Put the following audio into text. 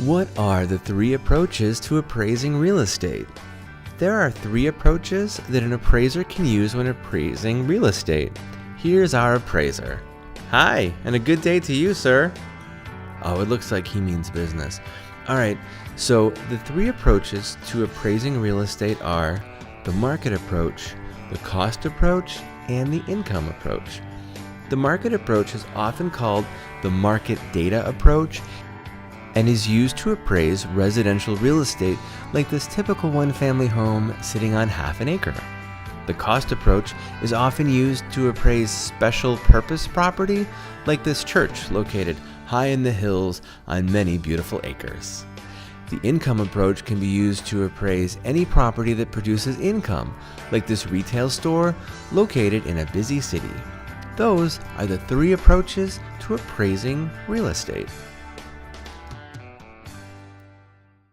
What are the three approaches to appraising real estate? There are three approaches that an appraiser can use when appraising real estate. Here's our appraiser. Hi, and a good day to you, sir. Oh, it looks like he means business. All right, so the three approaches to appraising real estate are the market approach, the cost approach, and the income approach. The market approach is often called the market data approach and is used to appraise residential real estate like this typical one-family home sitting on half an acre. The cost approach is often used to appraise special purpose property like this church located high in the hills on many beautiful acres. The income approach can be used to appraise any property that produces income like this retail store located in a busy city. Those are the three approaches to appraising real estate.